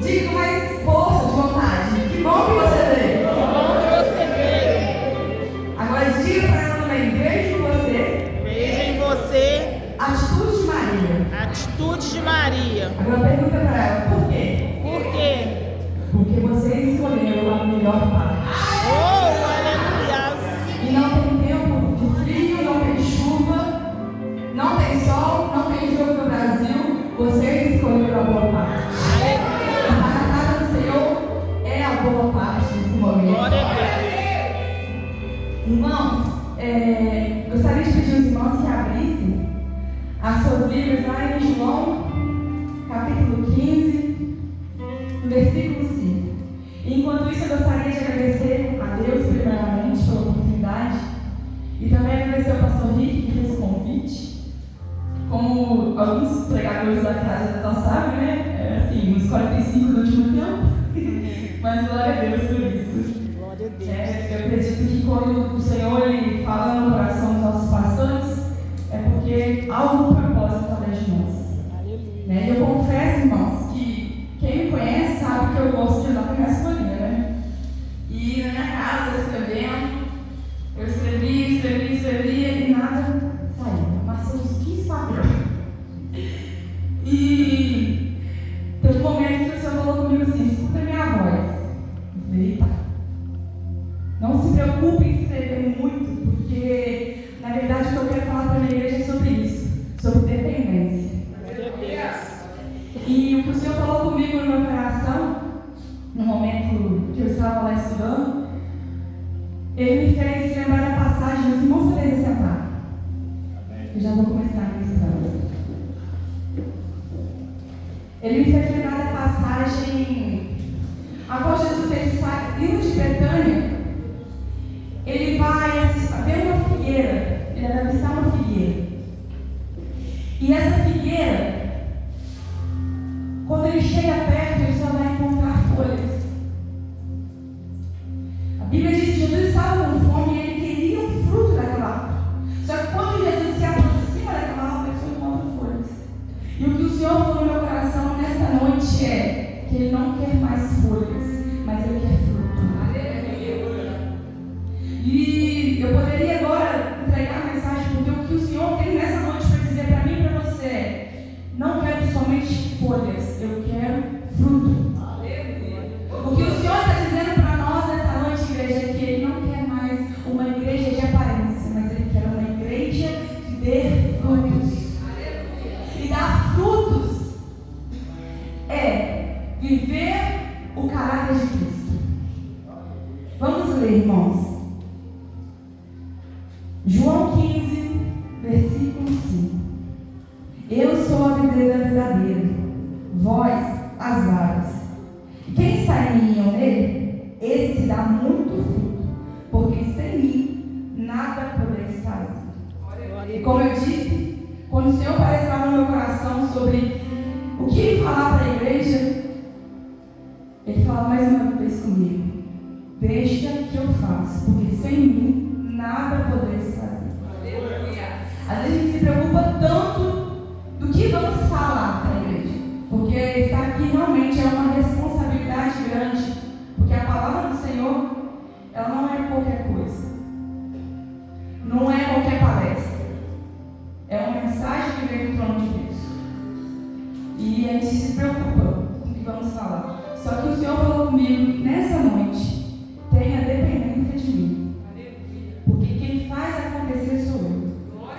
Diga com mais força de vontade. Que bom que você veio. Que bom que você veio. Agora diga para ela também, vejo em você. Vejo em você Atitude de Maria. atitude de Maria. Agora pergunta para ela, por quê? Por quê? Porque você escolheu a melhor parte. Oh, aleluia. E não tem tempo de frio, não tem chuva, não tem sol, não tem jogo no Brasil. Vocês escolheram a boa parte. A casa do Senhor é a boa parte nesse momento. Glória a Deus. Irmãos, gostaria de pedir aos irmãos que abrissem as suas Bíblias lá em João, capítulo 15, versículo 5. Enquanto isso, eu gostaria de agradecer a Deus, primeiramente, pela oportunidade, e também agradecer ao pastor Rick, que fez o convite. Como alguns pregadores da casa já sabem, né? Assim, uns 45 do último tempo. Mas glória a Deus por isso. Glória a Deus. Eu acredito que quando o Senhor ele fala no coração dos nossos pastores, é porque há algum propósito através de nós. Aleluia. E eu confesso, irmãos, que quem me conhece sabe que eu gosto de andar com a minha folhinha, né? E na minha casa, escrevendo, eu escrevia e nada saiu. Passou uns 15 papéis. E teve um momento que o Senhor falou comigo assim: escuta a minha voz. Eu falei: eita. Não se preocupe em escrever muito, porque na verdade o que eu quero falar para a minha igreja é sobre isso, sobre dependência. Glória a Deus. E o que o Senhor falou comigo no meu coração, no momento que eu estava lá estudando, Ele me fez lembrar da passagem. Os irmãos podem sentar. Eu já vou começar a ministrar. Ele me fez lembrar da passagem após Jesus ele sai indo de Betânia. Ele vai ver uma figueira. Ele vai avistar uma figueira. E essa figueira, quando ele chega perto, ele só vai encontrar folhas. A Bíblia diz que Jesus estava com fome e ele queria um fruto daquela árvore. Só que quando Jesus se aproxima daquela árvore, ele só encontra folhas. E o que o Senhor falou no meu coração nesta noite é que Ele não quer mais folhas, mas Ele quer fruto. E eu poderia agora entregar a mensagem, porque o que o Senhor tem nessa noite para dizer para mim e para você é: não quero somente folhas, eu quero fruto. O que o Senhor está dizendo para nós nessa noite, igreja, é que Ele não quer mais uma igreja de aparência, mas Ele quer uma igreja que dê frutos. E dar frutos é viver o caráter de Cristo. Vamos ler, irmãos. João 15, versículo 5. Eu sou a videira verdadeira, vós as varas. Quem está em mim e eu nele, esse dá muito fruto, porque sem mim nada podeis fazer. E como eu disse, quando o Senhor parece lá no meu coração sobre o que Ele falar para a igreja, Ele fala mais uma vez comigo: deixa que eu faço, porque sem mim nada podeis fazer. Às vezes a gente se preocupa tanto do que vamos falar para a igreja, porque estar aqui realmente é uma responsabilidade grande, porque a palavra do Senhor, ela não é qualquer coisa, não é qualquer palestra, é uma mensagem que vem do trono de Deus. E a gente se preocupa com o que vamos falar. Só que o Senhor falou comigo nessa noite: tenha dependência de mim, porque quem faz acontecer sou eu.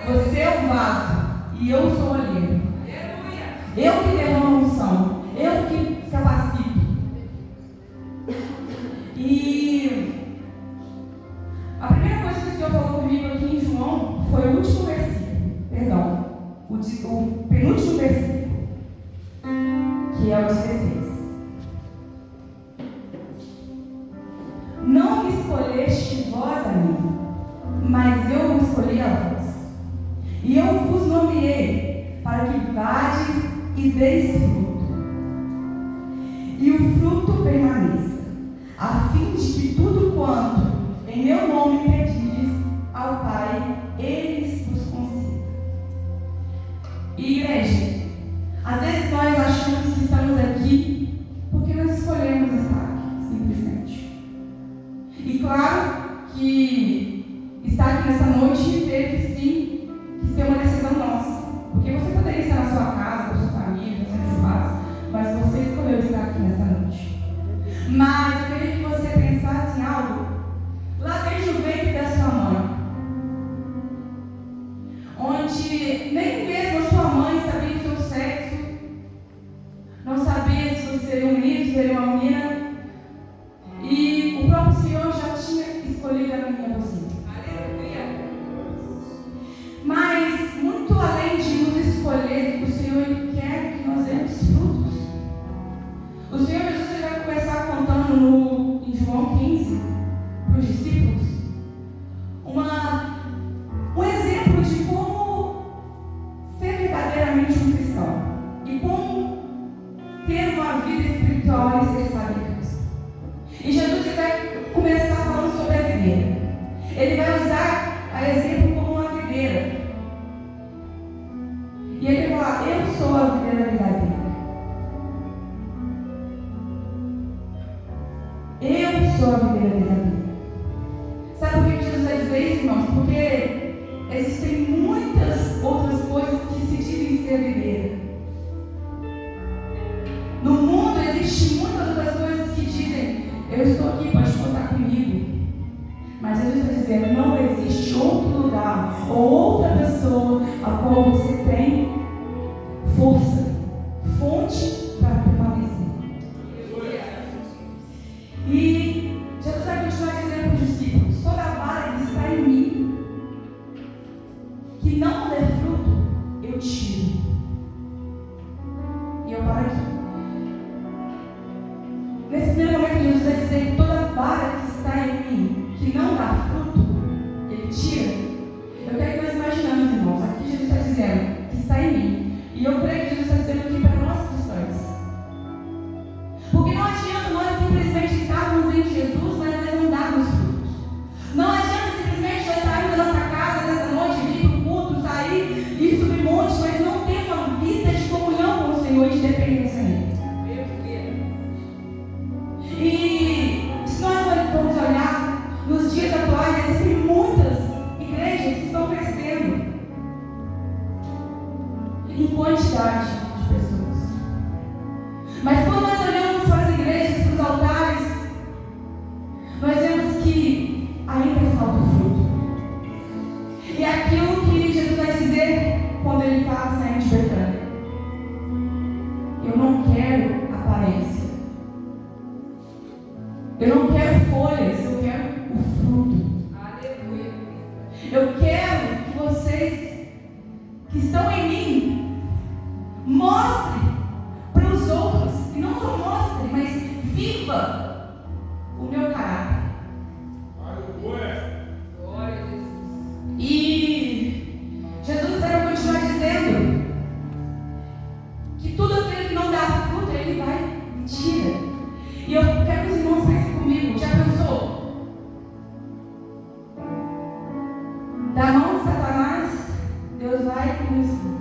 Você é o vaso e eu sou o olheiro. Eu que derramo a unção, eu que capacito. E a primeira coisa que o Senhor falou comigo aqui em João foi o último versículo, perdão, o penúltimo versículo, que é o 16. Não me escolheste vós a mim, mas eu me escolhi a vós. E eu vos nomeei para que vades e deis fruto, e o fruto permaneça, a fim de que tudo quanto em meu nome pedires ao Pai, Ele vos conceda. E igreja, às vezes nós achamos que estamos aqui Mas eu queria que você pensasse em algo lá desde o ventre da sua mãe, onde nem mesmo a sua mãe sabia o seu sexo, não sabia se você seria um menino, se seria uma menina, e o próprio Senhor já tinha escolhido a mim e a você. Mas, muito além de nos escolher, o Senhor Ele quer que nós demos frutos. O Senhor Jesus ele vai começar contando em João 15 para os discípulos um exemplo de como ser verdadeiramente um cristão e como ter uma vida espiritual e ser sábio em Cristo. E Jesus ele vai começar falando sobre a videira. Ele vai usar a exemplo como uma videira. E ele vai falar: eu sou a videira verdadeira. Eu sou a videira verdadeira. Sabe por que Jesus vai dizer isso, irmãos? Porque existem muitas outras coisas que se dizem ser videira. No mundo existem muitas outras coisas que dizem: eu estou aqui, pode contar comigo. Mas Jesus está dizendo: não existe outro lugar ou outra pessoa a qual você tem força, fonte para permanecer. E Jesus vai continuar dizendo para os discípulos: toda vara que está em mim, que não der fruto, eu tiro. E eu paro aqui. Nesse primeiro momento, Jesus vai dizer que toda vara que está em mim, que não dá fruto, ele tira. Eu quero que nós imaginamos, irmãos, aqui Jesus está dizendo que está em mim. E eu creio que Jesus está dizendo aqui para nós cristãos. Porque não adianta nós simplesmente estarmos em Jesus, mas nós não darmos frutos. Não adianta simplesmente nós sairmos da nossa casa nessa noite, vir para o culto, sair e subir monte, mas não ter uma vida de comunhão com o Senhor e de dependência nele. E se nós formos olhar nos dias atuais, existem muitas igrejas que estão crescendo em quantidade de pessoas. Mas quando nós olhamos para as igrejas, para os altares, nós vemos que ainda falta fruto. E é aquilo que Jesus vai dizer quando ele estava saindo de Betânia: eu não quero aparência. Eu não quero folhas, eu quero o fruto. Aleluia. Eu quero que vocês que estão em mim mostrem para os outros, e não só mostrem, mas viva o meu caráter. Aleluia. Glória a Deus. E Jesus vai continuar dizendo que tudo aquilo que não dá fruto, ele vai e tira. E eu quero que os irmãos pensem comigo: já pensou? Da mão de Satanás, Deus vai e nos livra.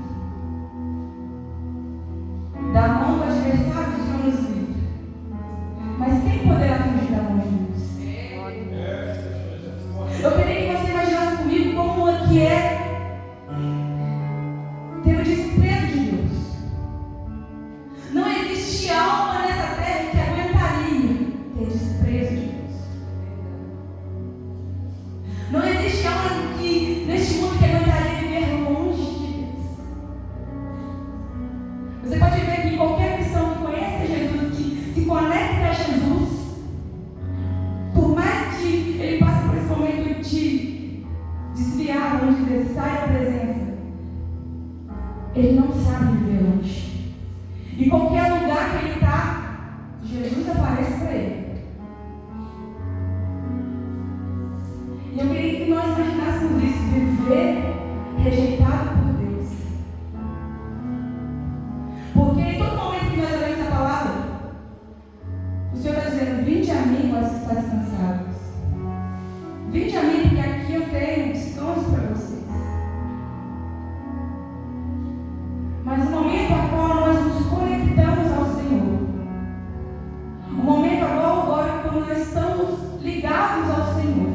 Da mão do adversário, o Senhor nos livra. Mas quem poderá fugir da mão de Deus? Eu queria que você imaginasse comigo como é que é ter o desprezo de Deus. Não existe alma nessa terra que aguentaria ter desprezo de Deus. Não existe alma neste mundo que aguentaria viver longe de Deus. Você pode ver que qualquer cristão que conhece Jesus, que se conecta a Jesus, por mais que ele passe por esse momento de desviar, vamos dizer, sai da presença, ele não sabe viver longe. Em qualquer lugar que ele está, Jesus aparece para ele. E eu queria que nós imaginássemos isso: viver rejeitado por Deus. Porque em todo momento que nós olhamos a palavra, o Senhor está dizendo: vinde a mim, vós que estáis cansados. Vinde a mim, porque aqui eu tenho descanso para vocês. Mas no momento a qual nós nos conectamos ao Senhor, o momento agora quando nós estamos ligados ao Senhor,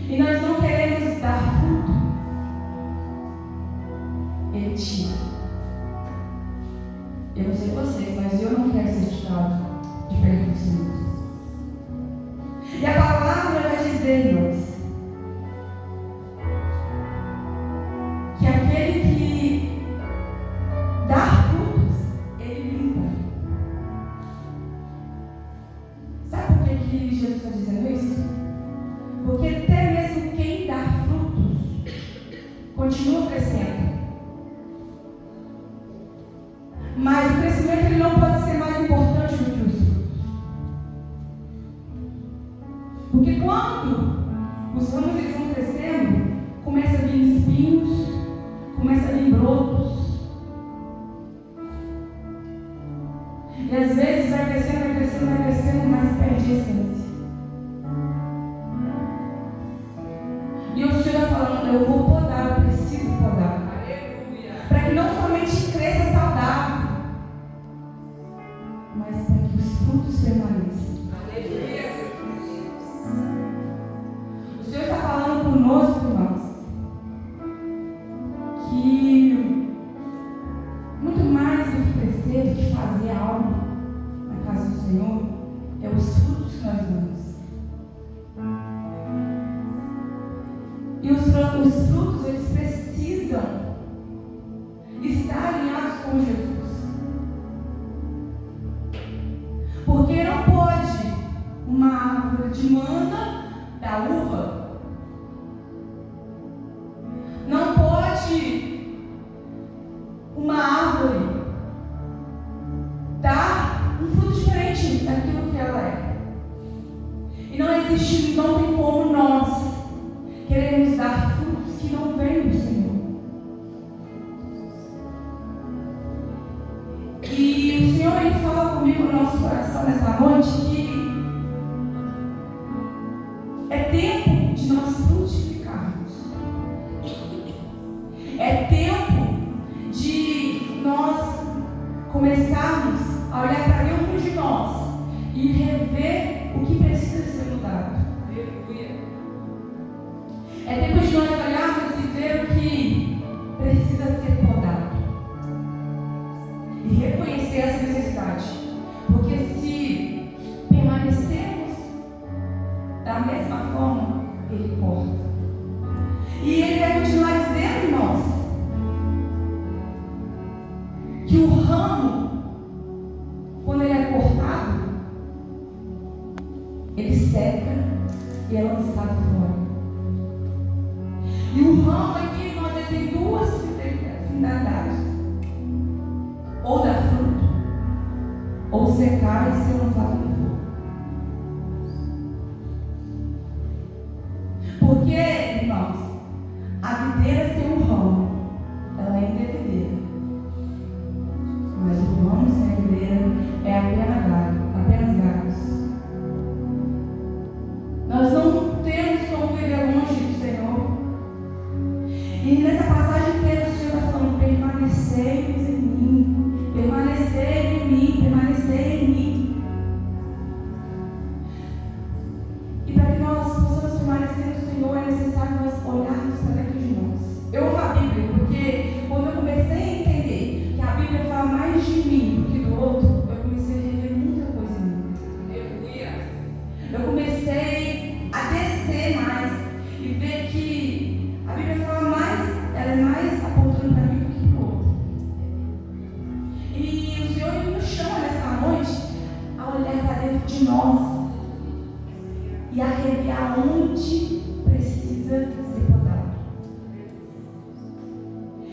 e nós não queremos dar fruto, Ele tira. Eu não sei vocês, mas eu não quero ser tirado. dizer, irmãos, que aquele que dá frutos, ele limpa. Sabe por que Jesus está dizendo isso? Porque até mesmo quem dá frutos continua crescendo. Mas o crescimento ele não pode ser mais importante do que os frutos. Porque quando os ramos eles vão crescendo, começa a vir espinhos, começa a vir brotos. E às vezes vai crescendo, mas perde a essência. E o Senhor está falando, eu vou podar, eu preciso podar. Para que não somente cresça saudável, mas para que os frutos permaneçam. O Senhor está falando conosco, irmãos, que muito mais do que crescer, do que fazer algo na casa do Senhor, é os frutos que nós damos. E os frutos, eles precisam estar alinhados com Jesus. Porque não pode uma árvore de manga dar uva. Não pode uma árvore dar um fruto diferente daquilo que ela é. E não existe, não tem como nós queremos dar frutos que não vêm do Senhor. E o Senhor ele fala comigo no nosso coração nessa noite que é tempo de nós frutificarmos. É tempo de nós começarmos a olhar para dentro de nós e rever o que precisa ser mudado. É tempo de nós olharmos e ver o que precisa ser podado. E reconhecer essa necessidade. Porque se permanecermos da mesma forma, ele corta. E ele vai continuar dizendo, irmãos, que o ramo, quando ele é cortado, ele seca e é lançado fora. E o ramo aqui, irmãos, ele tem duas finalidades: ou dar fruto, ou secar e ser lançado no fogo. Porque, irmãos, a videira sem um ramo, ela ainda é videira. Mas o ramo sem a videira é apenas galhos. Nós não temos como viver longe do Senhor. E nessa passagem inteira o Senhor está falando: permanecei em mim, permanecei em mim, permanecei em mim. E para que nós possamos permanecer no Senhor, é necessário nós olharmos para dentro de nós. Eu amo a Bíblia, porque quando eu comecei a entender que a Bíblia fala mais de mim do que do outro, eu comecei a rever muita coisa em mim. Eu comecei a descer mais e ver que a Bíblia fala mais, ela é mais apontando para mim do que para o outro. E o Senhor nos chama nessa noite a olhar para dentro de nós e a rever aonde precisa ser podado.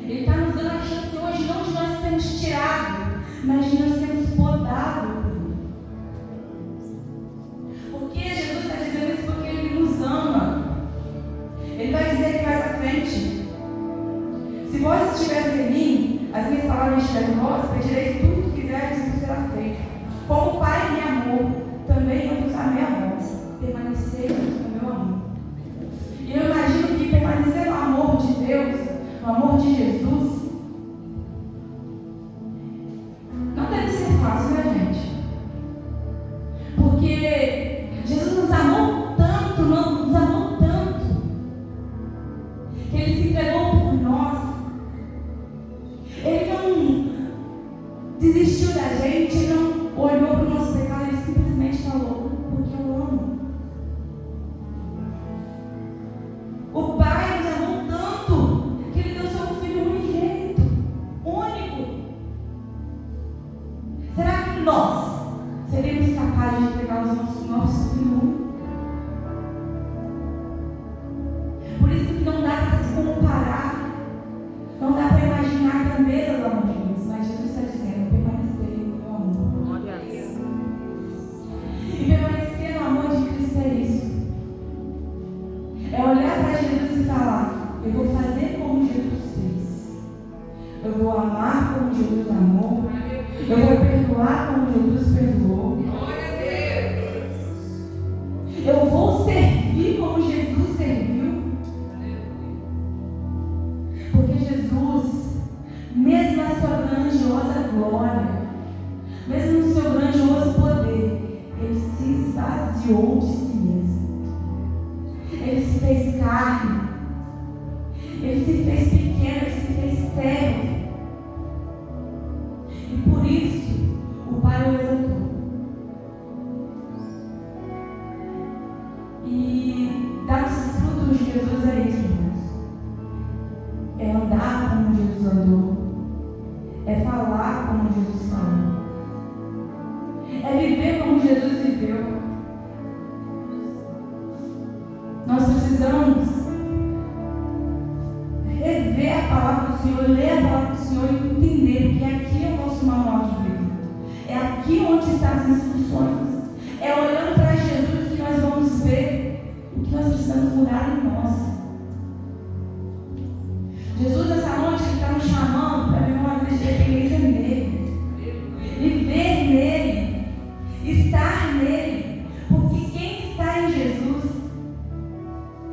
Ele está nos dando a chance hoje não de nós sermos tirados, mas de nós sermos podados. Porque Jesus está dizendo isso porque Ele nos ama. Ele vai dizer que mais à frente: se vós estiveres em mim, as minhas palavras estiverem em vós, pedireis tudo o que quiserdes e vos será feito. Como o Pai me amou, também eu vos amei a vós. Permanecei-vos no meu amor. E eu imagino que permanecer no amor de Deus, no amor de Jesus, não deve ser fácil, né, gente? Porque Jesus nos amou tanto, que Ele se entregou por nós. Ele não desistiu da gente, Ele não olhou para o nosso pecado, Ele simplesmente falou: porque eu amo. nós seríamos capazes de entregar os nossos filhos? Por isso que não dá para se comparar, não dá para imaginar a grandeza do amor de Deus, mas Jesus está dizendo: permanecer no meu amor. Glória a Deus. E permanecer no amor de Cristo é isso. É olhar para Jesus e falar: eu vou fazer como Jesus fez. Eu vou amar como Jesus amou. Eu vou perdoar como Jesus perdoou. Glória a Deus. Eu vou servir como Jesus serviu. Porque Jesus, mesmo na sua grandiosa glória, mesmo no seu grandioso poder, ele se esvaziou de si mesmo. Ele se fez carne. Ele se fez pequeno, ele se fez servo. E por isso, o Pai o exaltou. E dar os frutos de Jesus é isso, irmãos. É andar como Jesus andou. É falar como Jesus falou. É viver como Jesus viveu. Nós precisamos rever a palavra do Senhor, ler a palavra do Senhor e entender que aqui é o nosso manual de vida. É aqui onde estão as instruções. É olhando para Jesus que nós vamos ver o que nós precisamos mudar em nós. Jesus, essa noite, Ele está nos chamando para viver uma vida de dependência nele. Viver nele. Estar nele. Porque quem está em Jesus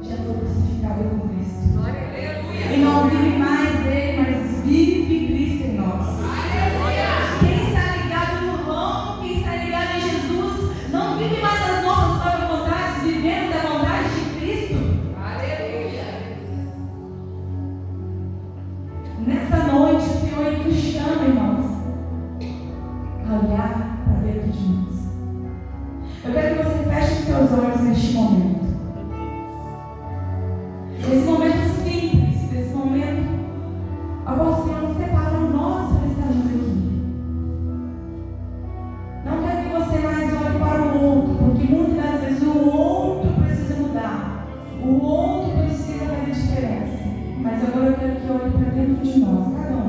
já foi crucificado com Cristo. Glória a Deus. E não vive mais ele, mas vive Cristo em nós. Quem está ligado no ramo, quem está ligado em Jesus, não vive mais as nossas próprias vontades, vivemos a vontade de Cristo. Aleluia. Nessa noite, o Senhor Ele nos chama, irmãos, a olhar para dentro de nós. Eu quero que você feche os seus olhos neste momento. Nesse momento simples, nesse momento ao qual o Senhor nos separou nós para estarmos aqui. Não quero que você mais olhe para o outro, porque muitas das vezes o outro precisa mudar. O outro precisa fazer diferença. Mas agora eu quero que olhe para dentro de nós, cada um.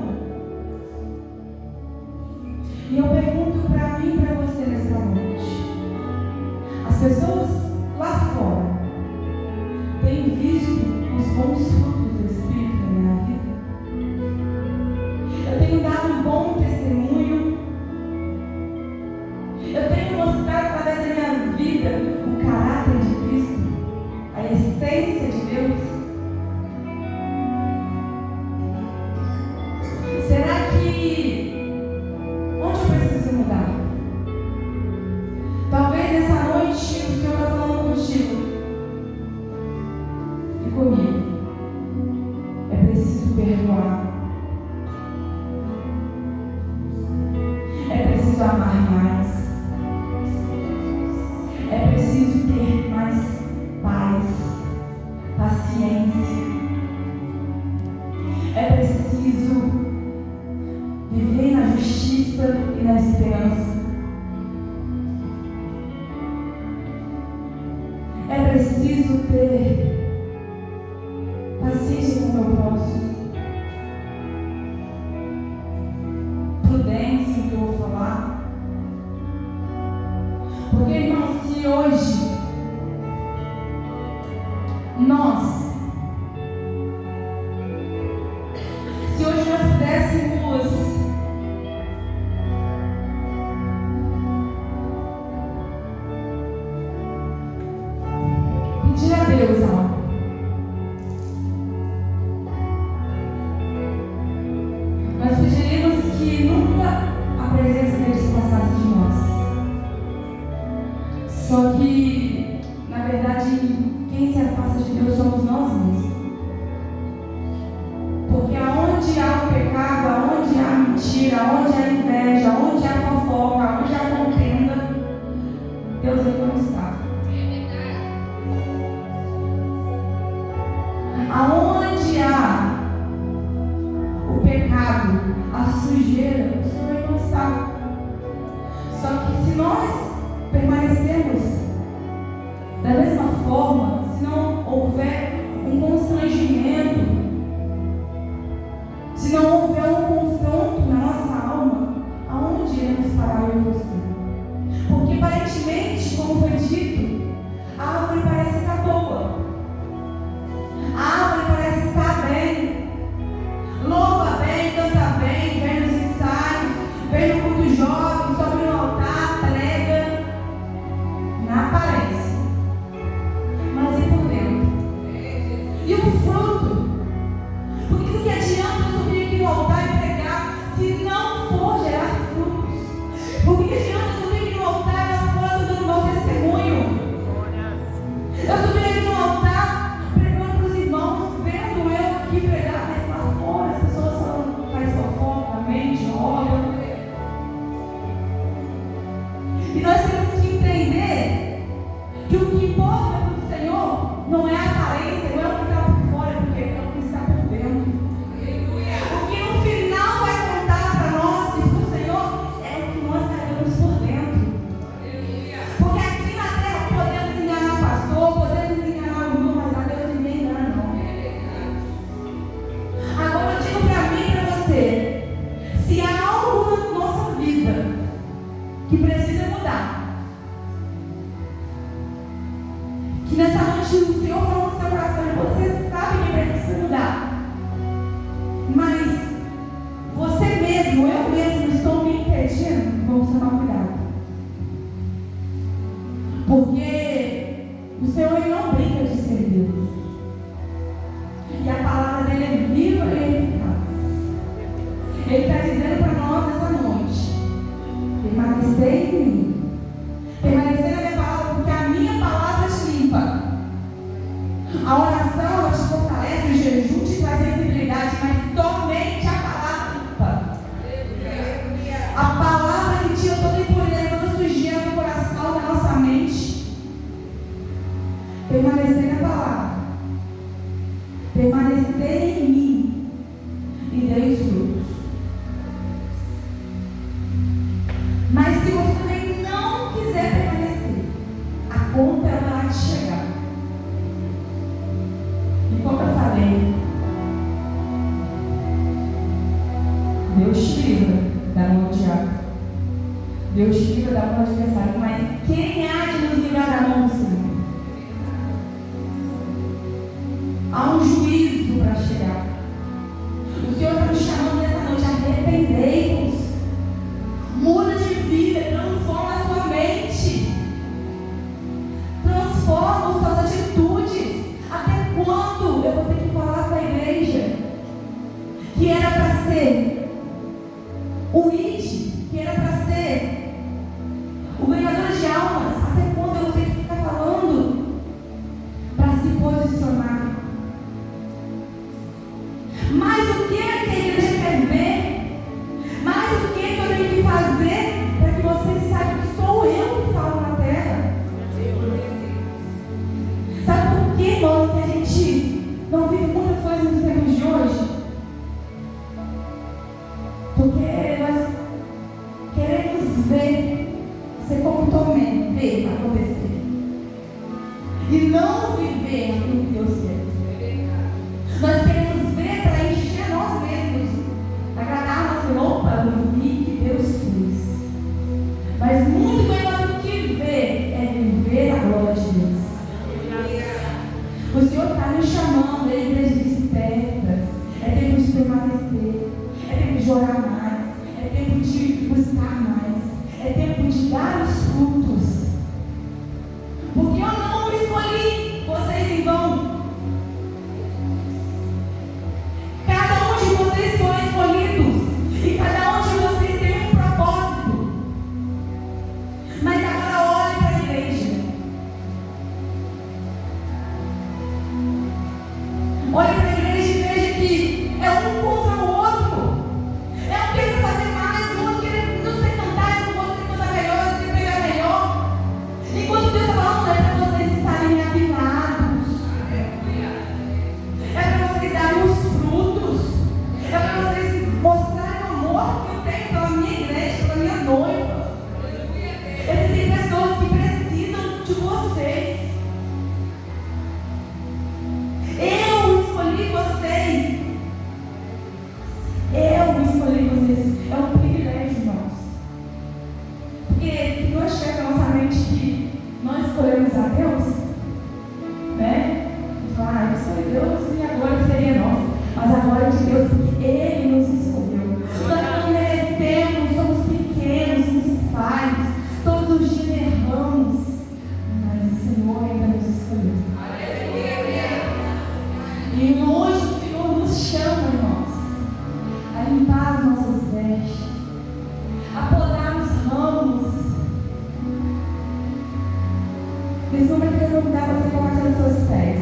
E eu pergunto para mim e para você nessa noite. As pessoas lá fora têm visto os bons frutos do Espírito na minha vida? Eu tenho dado um bom testemunho? Eu tenho mostrado através da minha vida o caráter de Cristo? A essência de Deus? Será que onde eu preciso mudar? Talvez nessa noite o Senhor está falando contigo e comigo. É preciso perdoar. É preciso amar mais. É preciso ter mais paz, paciência. É preciso viver na justiça e na esperança. É preciso ter paciência com o meu próximo. Prudência no que eu vou falar. Porque, irmãos, se hoje nós pudéssemos pedir a Deus algo, nós pediríamos que nunca a presença dele se passasse de nós. Só que, na verdade, quem se afasta de Deus somos nós mesmos. Porque aonde há o pecado, aonde há mentira, aonde há inveja, aonde há fofoca, aonde há contenda, Deus ele não está. Aonde há o pecado, a sujeira, o Senhor não está. se nós permanecermos da mesma forma, se não houver um constrangimento, se não houver um confronto na nossa alma, aonde iremos parar eu e você? Porque aparentemente, como foi dito, a árvore parece estar boa, a árvore parece estar bem, louva bem, canta bem, vem nos ensaios, vem no culto jovem, sobe no altar, prega, na aparência, mas e por dentro? E o fruto? Porque do que adianta eu subir aqui no altar e pregar se não for gerar frutos? Por que adianta eu subir aqui no altar e lá fora dando meu testemunho? Eu subi aqui no altar pregando para os irmãos, vendo eu aqui pregar, mas lá fora as pessoas só fazem fofoca, mente, olham. E nós temos que entender que o que importa para o Senhor não é a aparência, não é o que está por fora, porque é o que está por dentro. O que no final vai contar para nós e para o Senhor é o que nós carregamos por dentro. Porque aqui na terra podemos enganar o pastor, podemos enganar o irmão, mas a Deus ninguém engana, não. Agora eu digo para mim e para você, se há algo na nossa vida que precisa mudar, que nessa noite o Senhor falou no seu coração e você sabe que precisa mudar, mas você mesmo, eu mesmo estou me impedindo, vamos tomar cuidado, porque o Senhor ele não brinca de ser Deus, e a palavra dele é viva e eficaz. Ele está dizendo para nós nessa noite: permanecer em mim, permanecer na minha palavra, porque a minha palavra te limpa. A oração ela te fortalece, o jejum te traz sensibilidade, mas somente a palavra limpa. A palavra que tira toda impureza, toda sujeira do coração, da nossa mente. Permanecer na palavra, permanecer em mim e dei os frutos. Mas se você também não quiser permanecer, a conta ela vai chegar. E como eu falei, Deus te livra da mão do diabo, Deus te livra da mão do adversário, mas quem há de nos livrar da mão do Senhor? Há um juízo para chegar. O Senhor está nos chamando nessa noite: arrependei-vos, muda de vida, transforma a sua mente, transforma as suas atitudes. Até quando eu vou ter que falar com a igreja que era para ser o ID, que era para ser o ganhador de almas? Até quando eu vou ter que ficar falando para se posicionar? Mas o que a igreja quer ver? Mas o que eu tenho que fazer para que vocês saibam que sou eu que falo na terra? Sabe por que, irmãos, que a gente não vive muita coisa nos tempos de hoje? Porque nós queremos ver, ser como Tomé, ver acontecer, e não viver aquilo que Deus quer. Nós queremos ver para encher nós mesmos, agradar nossa roupa, o que Deus fez. Mas muito melhor do que ver é viver a glória de Deus. O Senhor está nos chamando, a igreja desperta. É tempo de permanecer, é tempo de orar mais, é tempo de buscar mais, é tempo de dar os frutos. Porque eu não escolhi vocês em vão. Cada um de vocês foi escolhido, e cada um de vocês tem um propósito. Mas agora olhe para a igreja. Olhe para a igreja e veja que é um contra o outro. É um querendo fazer mais, o outro querendo não sei cantar, o outro quer cantar melhor, você pegar melhor. escolhemos a Deus, né? Eu sou Deus e agora seria nós. Mas a glória de Deus, porque Ele nos escolheu. Nós não merecemos, somos pequenos, somos falhos, todos os dias erramos, mas o Senhor ainda nos escolheu. E hoje o Senhor nos chama, irmãos, a limpar as nossas vestes, a podar os ramos. Nesse momento eu quero convidar você a colocar os seus pés.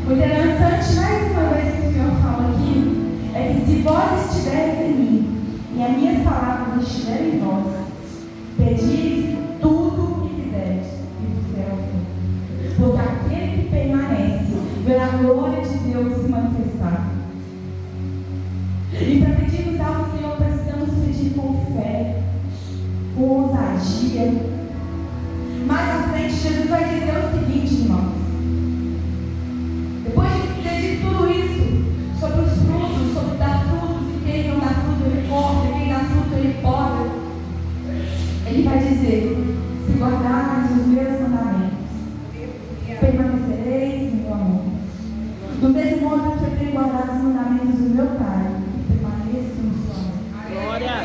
O interessante, mais uma vez que o Senhor fala aqui, é que se vós estiveres em mim e as minhas palavras estiverem em vós, pedis tudo o que quiseres e do céu. Porque aquele que permanece verá a glória de Deus se manifestar. E para pedirmos algo ao Senhor, precisamos pedir com fé, com ousadia. Mais à frente, Jesus vai dizer o seguinte, irmãos. Depois de ter dito tudo isso, sobre os frutos, sobre dar frutos, e quem não dá fruto ele corta, quem dá fruto ele poda, ele vai dizer: se guardares os meus mandamentos, permanecereis no meu amor. Do mesmo modo que eu tenho guardado os mandamentos do meu Pai, permaneço no seu amor. Glória!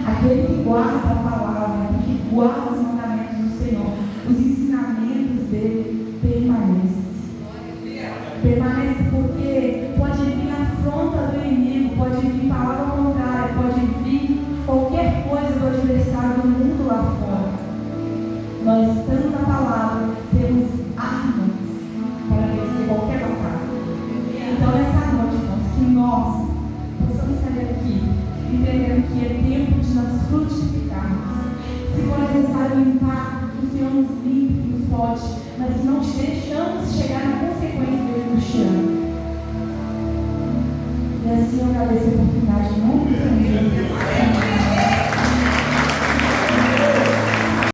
Aquele que guarda a palavra, que guarda os mandamentos do Senhor, os ensinamentos dele, permanece. Permanece porque pode vir a afronta do inimigo, pode vir palavra contrária, pode vir qualquer coisa do adversário do mundo lá fora. Nós, estando na palavra, temos armas para vencer qualquer batalha. Então, essa noite, irmãos, que nós possamos sair aqui entendendo que é tempo de nós frutificarmos. Se for necessário limpar, o Senhor nos limpe, nos pode, mas se não te deixamos chegar na consequência dele nos chama. E assim eu agradeço a oportunidade em nome do Senhor Jesus.